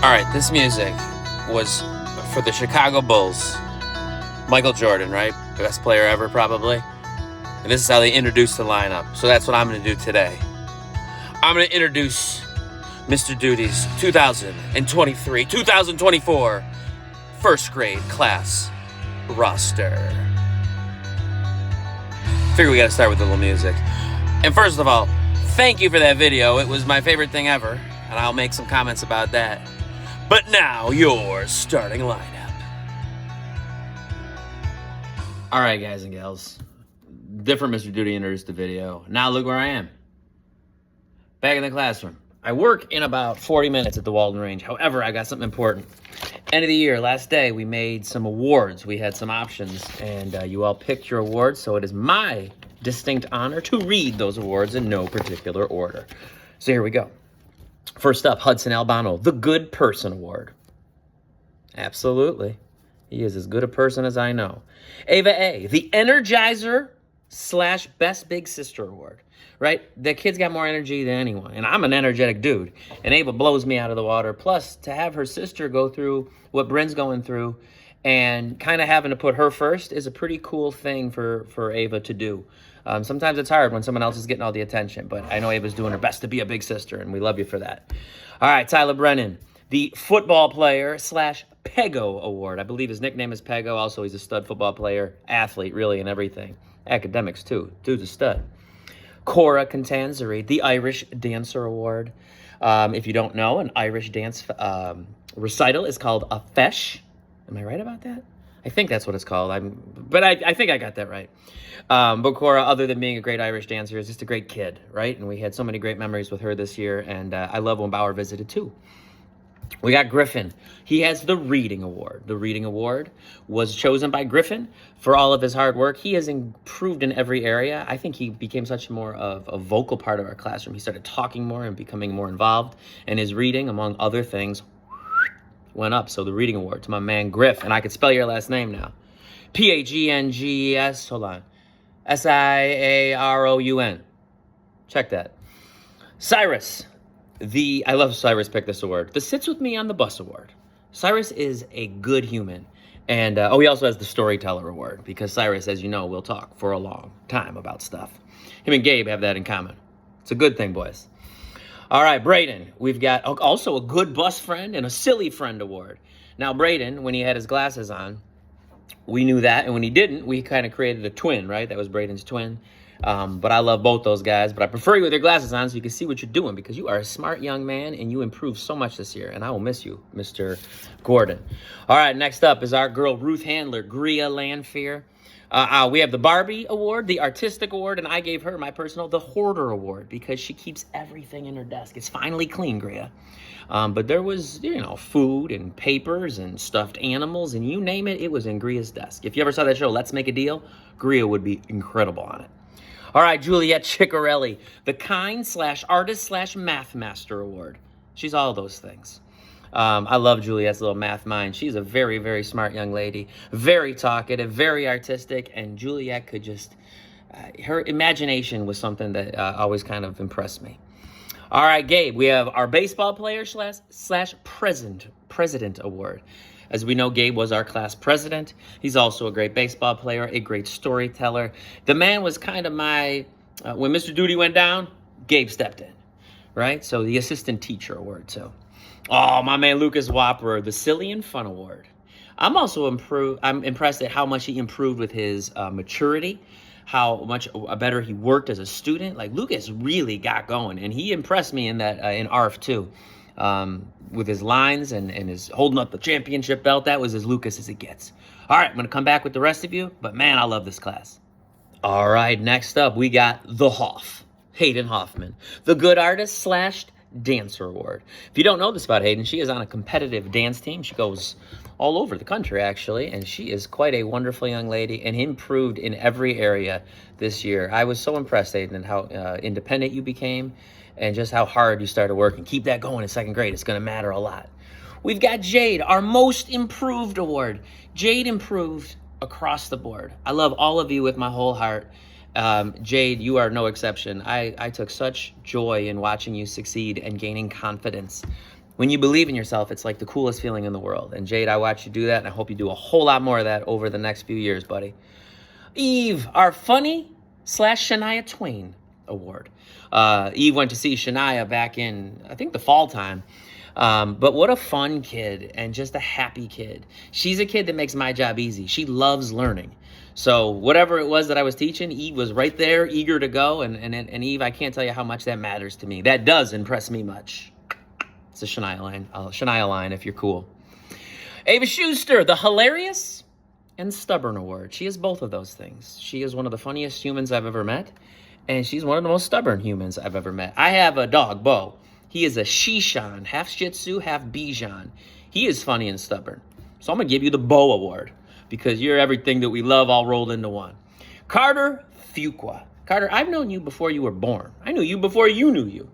All right, this music was for the Chicago Bulls. Michael Jordan, right? Best player ever, probably. And this is how they introduced the lineup. So that's what I'm going to do today. I'm going to introduce Mr. Duty's 2023-2024 first grade class roster. Figure we got to start with a little music. And first of all, thank you for that video. It was my favorite thing ever. And I'll make some comments about that. But now, your starting lineup. All right, guys and gals. Different Mr. Duty introduced the video. Now look where I am. Back in the classroom. I work in about 40 minutes at the Walden Range. However, I got something important. End of the year, last day, we made some awards. We had some options, and you all picked your awards, so it is my distinct honor to read those awards in no particular order. So here we go. First up, Hudson Albano, the Good Person Award. Absolutely. He is as good a person as I know. Ava A., the Energizer / Best Big Sister Award. Right? The kid's got more energy than anyone. And I'm an energetic dude. And Ava blows me out of the water. Plus, to have her sister go through what Bryn's going through and kind of having to put her first is a pretty cool thing for Ava to do. Sometimes it's hard when someone else is getting all the attention, but I know Ava's doing her best to be a big sister, and we love you for that. All right, Tyler Brennan, the Football Player / Pego Award. I believe his nickname is Pego. Also, he's a stud football player, athlete, really, and everything. Academics, too. Dude's a stud. Cora Contanzari, the Irish Dancer Award. If you don't know, an Irish dance recital is called a feis. Am I right about that? I think that's what it's called. But I think I got that right. But Cora, other than being a great Irish dancer, is just a great kid, right? And we had so many great memories with her this year, and I love when Bauer visited, too. We got Griffin. He has the Reading Award. The Reading Award was chosen by Griffin for all of his hard work. He has improved in every area. I think he became such more of a vocal part of our classroom. He started talking more and becoming more involved, and his reading, among other things, went up. So the Reading Award to my man Griff, and I could spell your last name now. P-A-G-N-G-E-S, hold on, S-I-A-R-O-U-N. Check that. Cyrus. I love Cyrus picked this award. The Sits With Me on the Bus Award. Cyrus is a good human. And, he also has the Storyteller Award, because Cyrus, as you know, will talk for a long time about stuff. Him and Gabe have that in common. It's a good thing, boys. All right, Braden. We've got also a Good Bus Friend and a Silly Friend Award. Now, Braden, when he had his glasses on, we knew that. And when he didn't, we kind of created a twin, right? That was Braden's twin. But I love both those guys. But I prefer you with your glasses on so you can see what you're doing, because you are a smart young man and you improved so much this year. And I will miss you, Mr. Gordon. All right, next up is our girl, Ruth Handler, Gria Lanfear. We have the Barbie Award, the Artistic Award, and I gave her my personal, the Hoarder Award, because she keeps everything in her desk. It's finally clean, Gria. But there was, food and papers and stuffed animals, and you name it, it was in Gria's desk. If you ever saw that show, Let's Make a Deal, Gria would be incredible on it. All right, Juliet Ciccarelli, the Kind / Artist / Math Master Award. She's all those things. I love Juliet's little math mind. She's a very, very smart young lady, very talkative, very artistic, and Juliet could just, her imagination was something that always kind of impressed me. All right, Gabe, we have our Baseball Player / President Award. As we know, Gabe was our class president. He's also a great baseball player, a great storyteller. The man was kind of when Mr. Duty went down, Gabe stepped in, right? So the Assistant Teacher Award, so. Oh, my man Lucas Whopper, the Silly and Fun Award. I'm impressed at how much he improved with his maturity, how much better he worked as a student. Like, Lucas really got going, and he impressed me in that in ARF too. With his lines and his holding up the championship belt. That was as Lucas as it gets. All right, I'm going to come back with the rest of you, but man, I love this class. All right, next up, we got the Hoff, Hayden Hoffman, the Good Artist / Dancer Award. If you don't know this about Hayden, she is on a competitive dance team. She goes all over the country, actually, and she is quite a wonderful young lady and improved in every area this year. I was so impressed, Hayden, and how independent you became, and just how hard you started working. Keep that going in second grade. It's going to matter a lot. We've got Jade, our Most Improved Award. Jade improved across the board. I love all of you with my whole heart. Jade, you are no exception. I took such joy in watching you succeed and gaining confidence. When you believe in yourself, it's like the coolest feeling in the world. And Jade, I watch you do that, and I hope you do a whole lot more of that over the next few years, buddy. Eve, our funny / Shania Twain award. Eve went to see Shania back in, I think, the fall time. But what a fun kid and just a happy kid. She's a kid that makes my job easy. She loves learning. So whatever it was that I was teaching, Eve was right there, eager to go. And Eve, I can't tell you how much that matters to me. That does impress me much. It's a Shania line if you're cool. Ava Schuster, the hilarious and stubborn award. She is both of those things. She is one of the funniest humans I've ever met, and she's one of the most stubborn humans I've ever met. I have a dog, Bo. He is a Shishan, half Shih Tzu, half Bichon. He is funny and stubborn. So I'm going to give you the Bo Award because you're everything that we love all rolled into one. Carter Fuqua. Carter, I've known you before you were born. I knew you before you knew you.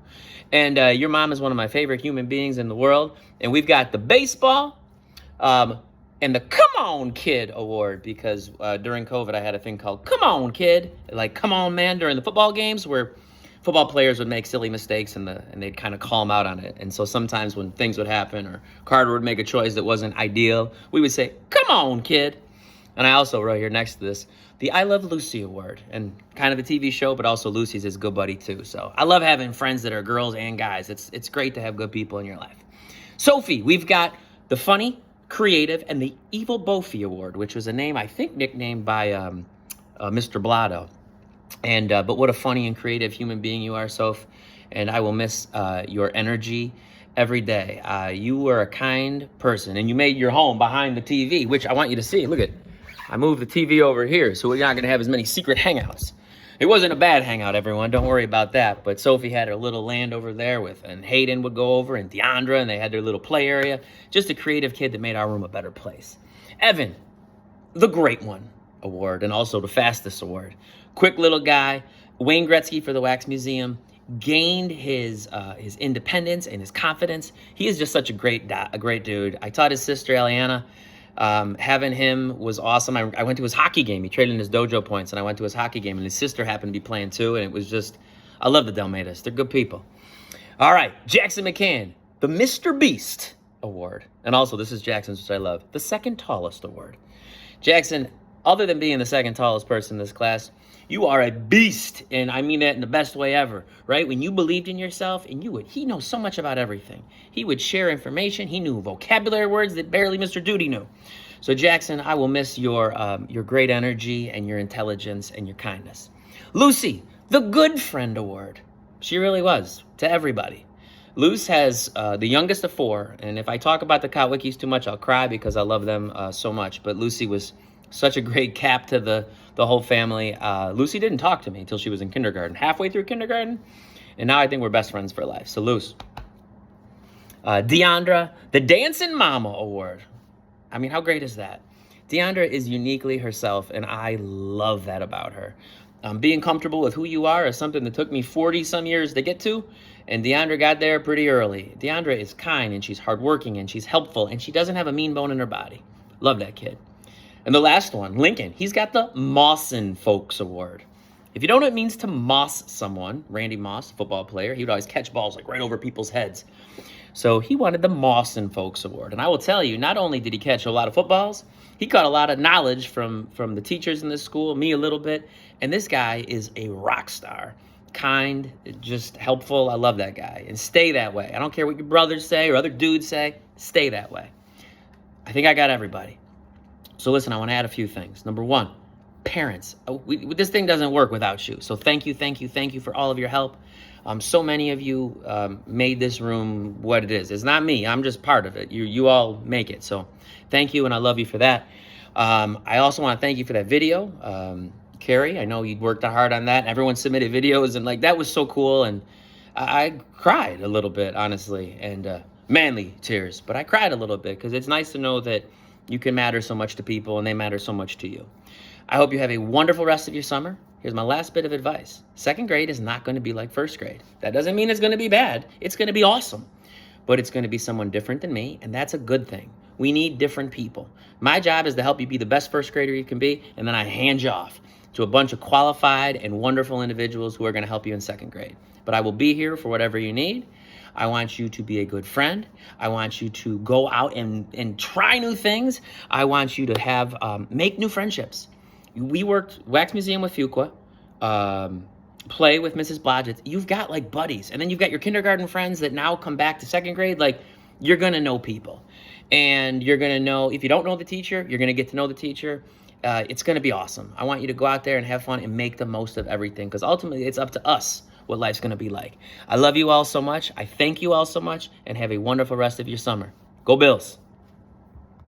And your mom is one of my favorite human beings in the world. And we've got the baseball and the Come On Kid Award because during COVID I had a thing called Come On Kid. Like, come on, man, during the football games where football players would make silly mistakes and they'd kind of call them out on it. And so sometimes when things would happen or Carter would make a choice that wasn't ideal, we would say, come on, kid. And I also wrote here next to this, the I Love Lucy Award, and kind of a TV show, but also Lucy's his good buddy too. So I love having friends that are girls and guys. It's great to have good people in your life. Sophie, we've got the funny, creative, and the Evil Bofi Award, which was a name I think nicknamed by Mr. Blotto. And but what a funny and creative human being you are, Soph. And I will miss your energy every day. You were a kind person, and you made your home behind the TV, which I want you to see. Look at, I moved the TV over here, so we're not going to have as many secret hangouts. It wasn't a bad hangout, everyone. Don't worry about that. But Sophie had her little land over there and Hayden would go over, and Deandra, and they had their little play area. Just a creative kid that made our room a better place. Evan, the Great One Award, and also the Fastest Award. Quick little guy. Wayne Gretzky for the Wax Museum gained his independence and his confidence. He is just such a great dude. I taught his sister Eliana. Having him was awesome. I went to his hockey game. He traded in his dojo points, and I went to his hockey game, and his sister happened to be playing too, and it was just, I love the Dalmatas. They're good people. All right, Jackson McCann, the Mr. Beast Award. And also, this is Jackson's, which I love, the second tallest award. Jackson, other than being the second tallest person in this class, you are a beast, and I mean that in the best way ever, right? When you believed in yourself, and he knows so much about everything. He would share information. He knew vocabulary words that barely Mr. Duty knew. So Jackson, I will miss your great energy and your intelligence and your kindness. Lucy, the Good Friend Award. She really was, to everybody. Luce has the youngest of 4, and if I talk about the Kotwickis too much, I'll cry because I love them so much. But Lucy was such a great cap to the whole family. Lucy didn't talk to me until she was in kindergarten, halfway through kindergarten, and now I think we're best friends for life. So Luce. Deandra, the Dancing Mama Award. I mean, how great is that? Deandra is uniquely herself, and I love that about her. Being comfortable with who you are is something that took me 40-some years to get to, and Deandra got there pretty early. Deandra is kind, and she's hardworking, and she's helpful, and she doesn't have a mean bone in her body. Love that kid. And the last one, Lincoln, he's got the Mawson Folks Award. If you don't know what it means to moss someone, Randy Moss, football player, he would always catch balls like right over people's heads. So he wanted the Mawson Folks Award. And I will tell you, not only did he catch a lot of footballs, he caught a lot of knowledge from the teachers in this school, me a little bit. And this guy is a rock star. Kind, just helpful. I love that guy. And stay that way. I don't care what your brothers say or other dudes say. Stay that way. I think I got everybody. So listen, I want to add a few things. Number 1, parents. This thing doesn't work without you. So thank you for all of your help. So many of you made this room what it is. It's not me. I'm just part of it. You all make it. So thank you, and I love you for that. I also want to thank you for that video. Carrie, I know you worked hard on that. Everyone submitted videos, and like that was so cool. And I cried a little bit, honestly, and manly tears. But I cried a little bit because it's nice to know that you can matter so much to people, and they matter so much to you. I hope you have a wonderful rest of your summer. Here's my last bit of advice. 2nd grade is not going to be like 1st grade. That doesn't mean it's going to be bad. It's going to be awesome. But it's going to be someone different than me, and that's a good thing. We need different people. My job is to help you be the best 1st grader you can be, and then I hand you off to a bunch of qualified and wonderful individuals who are going to help you in 2nd grade. But I will be here for whatever you need. I want you to be a good friend. I want you to go out and try new things. I want you to have make new friendships. We worked Wax Museum with Fuqua, play with Mrs. Blodgett. You've got like buddies, and then you've got your kindergarten friends that now come back to second grade. Like, you're gonna know people, and you're gonna know, if you don't know the teacher, you're gonna get to know the teacher. It's gonna be awesome. I want you to go out there and have fun and make the most of everything, because ultimately it's up to us what life's gonna be like. I love you all so much. I thank you all so much, and have a wonderful rest of your summer. Go Bills.